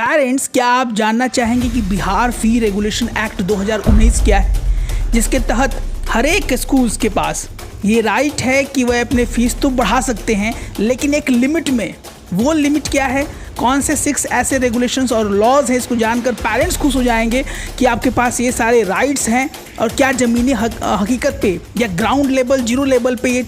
Parents, क्या आप जानना चाहेंगे कि बिहार फी रेगुलेशन एक्ट 2019 क्या है, जिसके तहत हर एक स्कूल्स के पास ये राइट है कि वह अपने फीस तो बढ़ा सकते हैं, लेकिन एक लिमिट में। वो लिमिट क्या है, कौन से 6 ऐसे रेगुलेशंस और लॉज हैं, इसको जानकर पेरेंट्स खुश हो जाएंगे कि आपके पास ये सारे राइट्स हैं। और क्या ज़मीनी हकीकत पे या ग्राउंड लेवल, जीरो लेवल पे ये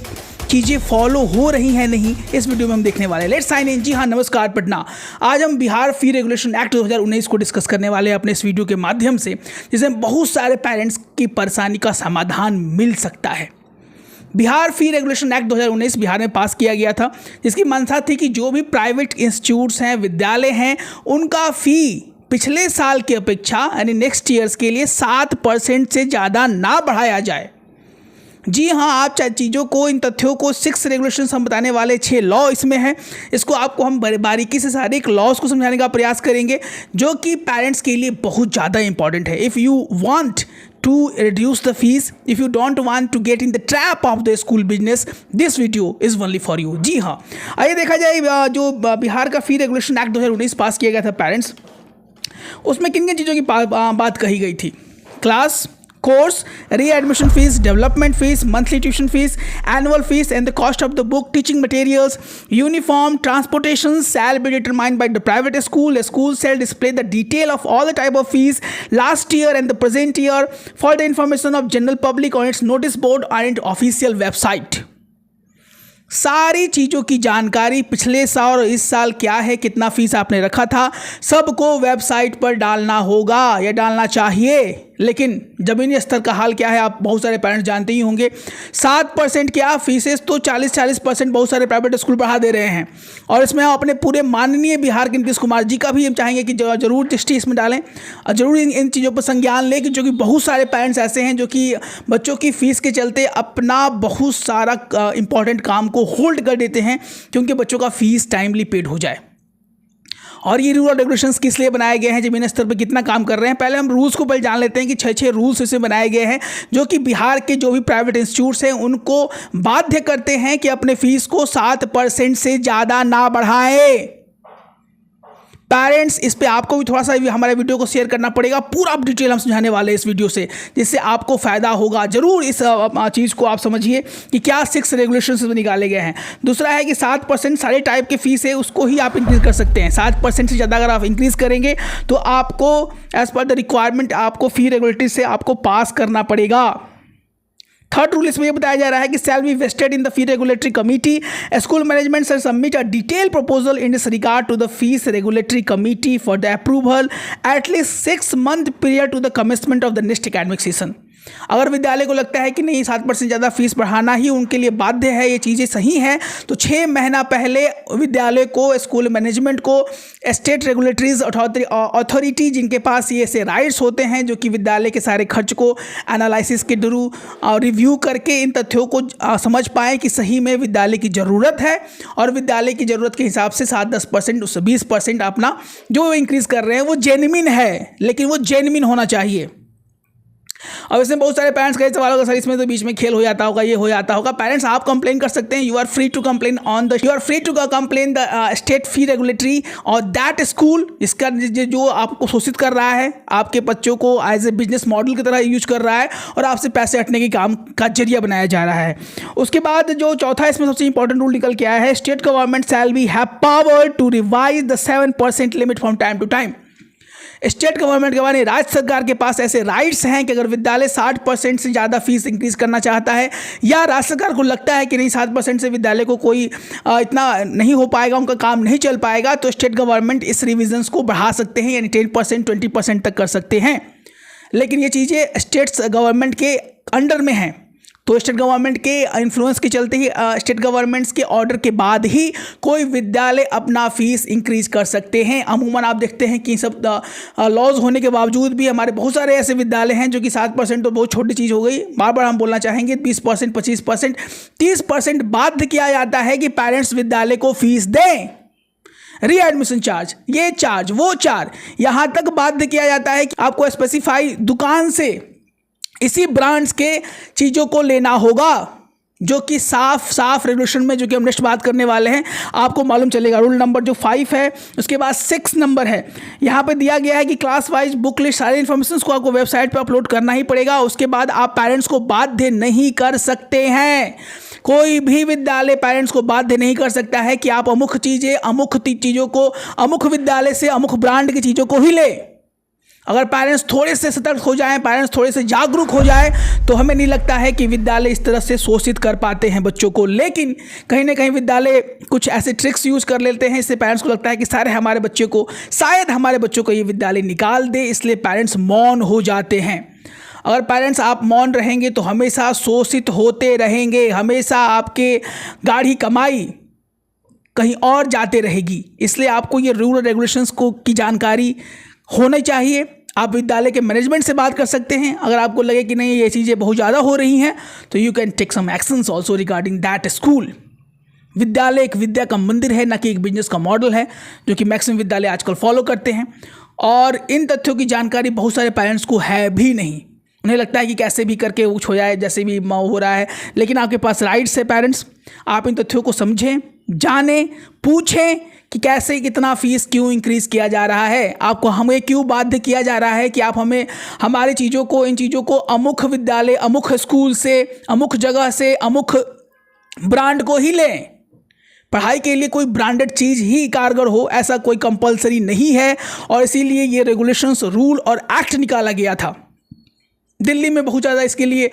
चीज़ें फॉलो हो रही हैं नहीं, इस वीडियो में हम देखने वाले हैं। Let's sign in. जी हाँ, नमस्कार पटना। आज हम बिहार फी रेगुलेशन एक्ट 2019 को डिस्कस करने वाले हैं अपने इस वीडियो के माध्यम से, जिसमें बहुत सारे पेरेंट्स की परेशानी का समाधान मिल सकता है। बिहार फी रेगुलेशन एक्ट 2019 बिहार में पास किया गया था, जिसकी मंशा थी कि जो भी प्राइवेट इंस्टीट्यूट्स हैं, विद्यालय हैं, उनका फ़ी पिछले साल की अपेक्षा यानी नेक्स्ट ईयर्स के लिए 7% से ज़्यादा ना बढ़ाया जाए। जी हाँ, आप चीज़ों को, इन तथ्यों को 6 रेगुलेशंस हम बताने वाले, 6 लॉ इसमें हैं। इसको आपको हम बारीकी से सारे एक लॉज को समझाने का प्रयास करेंगे, जो कि पेरेंट्स के लिए बहुत ज़्यादा इंपॉर्टेंट है। If you want to reduce the fees, if you don't want to get in the trap of the school business, this video is only for you। जी हाँ, आइए देखा जाए जो बिहार का फी रेगुलेशन एक्ट 2019 पास किया गया था पेरेंट्स, उसमें किन किन चीज़ों की बात कही गई थी। Class, course, readmission fees, development fees, monthly tuition fees, annual fees, and the cost of the book, teaching materials, uniform, transportation shall be determined by the private school. A school shall display the detail of all the type of fees last year and the present year for the information of general public on its notice board and its official website। सारी चीज़ों की जानकारी, पिछले साल और इस साल क्या है, कितना फीस आपने रखा था, सबको वेबसाइट पर डालना होगा या डालना चाहिए। लेकिन ज़मीनी स्तर का हाल क्या है, आप बहुत सारे पेरेंट्स जानते ही होंगे। 7% क्या, फीसेस तो 40% बहुत सारे प्राइवेट स्कूल बढ़ा दे रहे हैं। और इसमें हम अपने पूरे माननीय बिहार के नीतीश कुमार जी का भी हम चाहेंगे कि जरूर दृष्टि इसमें डालें और ज़रूर इन चीज़ों पर संज्ञान लें, कि जो कि बहुत सारे पेरेंट्स ऐसे हैं जो कि बच्चों की फ़ीस के चलते अपना बहुत सारा इंपॉर्टेंट काम को होल्ड कर देते हैं, क्योंकि बच्चों का फीस टाइमली पेड हो जाए। और ये रूल और रेगुलेशंस किस लिए बनाए गए हैं, जमीनी स्तर पर कितना काम कर रहे हैं। पहले हम रूल्स को पहले जान लेते हैं कि 6 रूल्स इसमें बनाए गए हैं, जो कि बिहार के जो भी प्राइवेट इंस्टीट्यूट्स हैं उनको बाध्य करते हैं कि अपने फीस को 7% से ज़्यादा ना बढ़ाएं। पेरेंट्स, इस पे आपको भी थोड़ा सा हमारे वीडियो को शेयर करना पड़ेगा। पूरा डिटेल हम समझाने वाले हैं इस वीडियो से, जिससे आपको फ़ायदा होगा। ज़रूर इस चीज़ को आप समझिए कि क्या 6 रेगुलेशंस निकाले गए हैं। दूसरा है कि 7% सारे टाइप के फीस है, उसको ही आप इंक्रीज़ कर सकते हैं। 7% से ज़्यादा अगर आप इंक्रीज़ करेंगे तो आपको एज़ पर द रिक्वायरमेंट आपको फी रेगुलेटरी से आपको पास करना पड़ेगा। थर्ड रूल इसमें यह बताया जा रहा है कि shall be vested in the fee regulatory committee. School management shall submit a detail proposal in this regard to the fees regulatory committee for the approval at least 6 month period to the commencement of the next academic session. अगर विद्यालय को लगता है कि नहीं, 7% ज़्यादा fees बढ़ाना ही उनके लिए बाध्य है, ये चीज़ें सही हैं, तो 6 महीना पहले विद्यालय को, स्कूल मैनेजमेंट को, स्टेट रेगुलेटरीज अथॉरिटी जिनके पास ये ऐसे राइट्स होते हैं, जो कि विद्यालय के सारे खर्च को एनालिसिस के थ्रू रिव्यू करके इन तथ्यों को समझ पाएँ कि सही में विद्यालय की ज़रूरत है, और विद्यालय की ज़रूरत के हिसाब से 7-10% उससे 20% अपना जो इंक्रीज़ कर रहे हैं वो जेन्युइन है, लेकिन वो जेन्युइन होना चाहिए। अब इसमें बहुत सारे पेरेंट्स का सवाल होगा, सर इसमें तो बीच में खेल हो जाता होगा, ये हो जाता होगा। पेरेंट्स, आप कंप्लेन कर सकते हैं। You are free to complain the state fee regulatory और दैट स्कूल, इसका जो आपको शोषित कर रहा है, आपके बच्चों को एज ए बिजनेस मॉडल की तरह यूज कर रहा है और आपसे पैसे हटने के काम का जरिया बनाया जा रहा है। उसके बाद जो चौथा इसमें सबसे इंपॉर्टेंट रूल निकल के आया है, state government shall be have power to revise the 7% limit from time to time. State government के माने राज्य सरकार के पास ऐसे राइट्स हैं कि अगर विद्यालय 60% से ज़्यादा फीस इंक्रीज़ करना चाहता है, या राज्य सरकार को लगता है कि नहीं 7% से विद्यालय को कोई इतना नहीं हो पाएगा, उनका काम नहीं चल पाएगा, तो स्टेट गवर्नमेंट इस रिविजन्स को बढ़ा सकते हैं, यानी 10% 20% तक कर सकते हैं। लेकिन ये चीज़ें स्टेट्स गवर्नमेंट के अंडर में हैं, तो स्टेट गवर्नमेंट के इन्फ्लुएंस के चलते ही, स्टेट गवर्नमेंट्स के ऑर्डर के बाद ही कोई विद्यालय अपना फीस इंक्रीज कर सकते हैं। अमूमन आप देखते हैं कि सब लॉज होने के बावजूद भी हमारे बहुत सारे ऐसे विद्यालय हैं जो कि 7% तो बहुत छोटी चीज़ हो गई। बार बार हम बोलना चाहेंगे 20%, 25%, 30% बाध्य किया जाता है कि पेरेंट्स विद्यालय को फीस दें। रीएडमिशन चार्ज, ये चार्ज, वो चार्ज, यहाँ तक बाध्य किया जाता है कि आपको स्पेसिफाई दुकान से इसी ब्रांड्स के चीज़ों को लेना होगा। जो कि साफ रेगुलेशन में, जो कि हम नेक्स्ट बात करने वाले हैं, आपको मालूम चलेगा। रूल नंबर जो 5 है, उसके बाद 6 नंबर है, यहाँ पे दिया गया है कि क्लास वाइज बुक लिस्ट सारे इन्फॉर्मेशन को आपको वेबसाइट पे अपलोड करना ही पड़ेगा। उसके बाद आप पेरेंट्स को बाध्य नहीं कर सकते हैं। कोई भी विद्यालय पेरेंट्स को बाध्य नहीं कर सकता है कि आप अमुक चीज़ों को अमुक विद्यालय से अमुक ब्रांड की चीज़ों को ही ले। अगर पेरेंट्स थोड़े से सतर्क हो जाएं, पेरेंट्स थोड़े से जागरूक हो जाएं, तो हमें नहीं लगता है कि विद्यालय इस तरह से शोषित कर पाते हैं बच्चों को। लेकिन कहीं ना कहीं विद्यालय कुछ ऐसे ट्रिक्स यूज़ कर लेते हैं, इससे पेरेंट्स को लगता है कि शायद हमारे बच्चों को ये विद्यालय निकाल दे, इसलिए पेरेंट्स मौन हो जाते हैं। अगर पेरेंट्स आप मौन रहेंगे तो हमेशा शोषित होते रहेंगे, हमेशा आपके गाढ़ी कमाई कहीं और जाते रहेगी। इसलिए आपको ये रूल और रेगुलेशंस को की जानकारी होनी चाहिए। आप विद्यालय के मैनेजमेंट से बात कर सकते हैं। अगर आपको लगे कि नहीं ये चीज़ें बहुत ज़्यादा हो रही हैं, तो you can take some actions also regarding that school. विद्यालय एक विद्या का मंदिर है, न कि एक बिजनेस का मॉडल है, जो कि मैक्सिमम विद्यालय आजकल फॉलो करते हैं। और इन तथ्यों की जानकारी बहुत सारे पेरेंट्स को है भी नहीं। उन्हें लगता है कि कैसे भी करके कुछ हो जाए, जैसे भी हो रहा है। लेकिन आपके पास राइट्स है पेरेंट्स, आप इन तथ्यों को समझें, जानें, पूछें कि कैसे कितना फीस क्यों इंक्रीज़ किया जा रहा है, आपको हमें क्यों बाध्य किया जा रहा है कि आप हमें हमारी इन चीज़ों को अमुक विद्यालय, अमुक स्कूल से, अमुक जगह से, अमुक ब्रांड को ही लें। पढ़ाई के लिए कोई ब्रांडेड चीज़ ही कारगर हो, ऐसा कोई कंपलसरी नहीं है। और इसीलिए ये रेगुलेशंस, रूल और एक्ट निकाला गया था। दिल्ली में बहुत ज़्यादा इसके लिए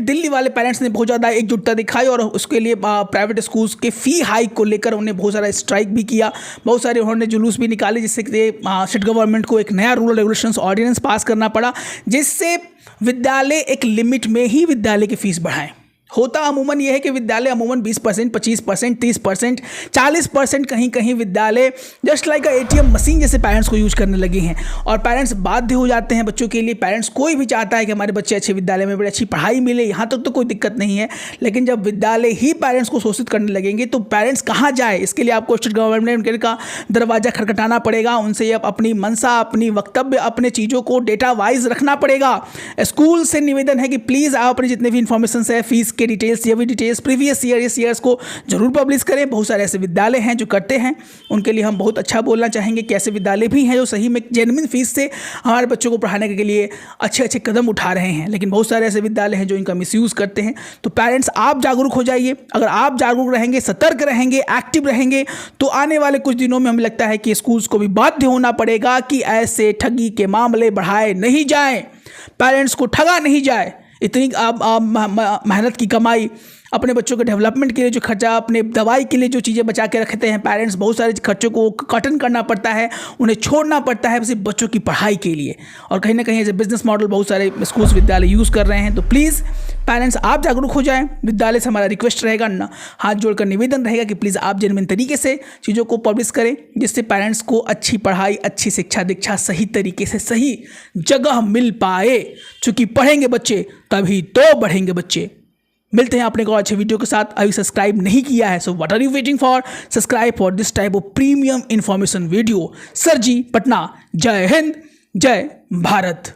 दिल्ली वाले पेरेंट्स ने बहुत ज़्यादा एकजुटता दिखाई और उसके लिए प्राइवेट स्कूल्स के फ़ी हाइक को लेकर उन्हें बहुत सारा स्ट्राइक भी किया, बहुत सारे उन्होंने जुलूस भी निकाले, जिससे स्टेट गवर्नमेंट को एक नया रूल रेगुलेशंस ऑर्डिनेंस पास करना पड़ा, जिससे विद्यालय एक लिमिट में ही विद्यालय की फ़ीस बढ़ाएं। होता अमूमन यह है कि विद्यालय अमूमन 20%, 25%, 30%, 40% कहीं विद्यालय जस्ट लाइक ATM मशीन जैसे पेरेंट्स को यूज करने लगे हैं। और पेरेंट्स बाध्य हो जाते हैं बच्चों के लिए। पेरेंट्स कोई भी चाहता है कि हमारे बच्चे अच्छे विद्यालय में बड़ी अच्छी पढ़ाई मिले, यहाँ तक तो कोई दिक्कत नहीं है। लेकिन जब विद्यालय ही पेरेंट्स को शोषित करने लगेंगे तो पेरेंट्स कहाँ जाए? इसके लिए आपको स्टेट गवर्नमेंट का दरवाज़ा खटखटाना पड़ेगा, उनसे अपनी मंशा, अपनी वक्तव्य, अपने चीज़ों को डेटा वाइज रखना पड़ेगा। स्कूल से निवेदन है कि प्लीज़ आप अपने जितने भी इंफॉर्मेशन है, फीस के डिटेल्स, ये भी डिटेल्स प्रीवियस ईयर्स को जरूर पब्लिश करें। बहुत सारे ऐसे विद्यालय हैं जो करते हैं, उनके लिए हम बहुत अच्छा बोलना चाहेंगे कि ऐसे विद्यालय भी हैं जो सही में जेन्युइन फीस से हमारे बच्चों को पढ़ाने के लिए अच्छे कदम उठा रहे हैं। लेकिन बहुत सारे ऐसे विद्यालय हैं जो इनका मिसयूज़ करते हैं। तो पेरेंट्स आप जागरूक हो जाइए। अगर आप जागरूक रहेंगे, सतर्क रहेंगे, एक्टिव रहेंगे, तो आने वाले कुछ दिनों में हमें लगता है कि स्कूल्स को भी बाध्य होना पड़ेगा कि ऐसे ठगी के मामले बढ़ाए नहीं जाएं, पेरेंट्स को ठगा नहीं जाए। इतनी मेहनत की कमाई, अपने बच्चों के डेवलपमेंट के लिए जो खर्चा, अपने दवाई के लिए जो चीज़ें बचा के रखते हैं पेरेंट्स, बहुत सारे खर्चों को कटन करना पड़ता है, उन्हें छोड़ना पड़ता है सिर्फ बच्चों की पढ़ाई के लिए। और कहीं ना कहीं एज ए बिजनेस मॉडल बहुत सारे स्कूल्स, विद्यालय यूज़ कर रहे हैं। तो प्लीज़ पेरेंट्स आप जागरूक हो जाएं। विद्यालय से हमारा रिक्वेस्ट रहेगा, ना हाथ जोड़कर निवेदन रहेगा कि प्लीज़ आप जेन्युइन तरीके से चीज़ों को पब्लिश करें, जिससे पेरेंट्स को अच्छी पढ़ाई, अच्छी शिक्षा दीक्षा सही तरीके से सही जगह मिल पाए। चूँकि पढ़ेंगे बच्चे तभी तो बढ़ेंगे बच्चे। मिलते हैं अपने को अच्छे वीडियो के साथ। अभी सब्सक्राइब नहीं किया है, so what are you waiting for? Subscribe for this type of premium information video. Sir ji Patna. जय हिंद, जय भारत।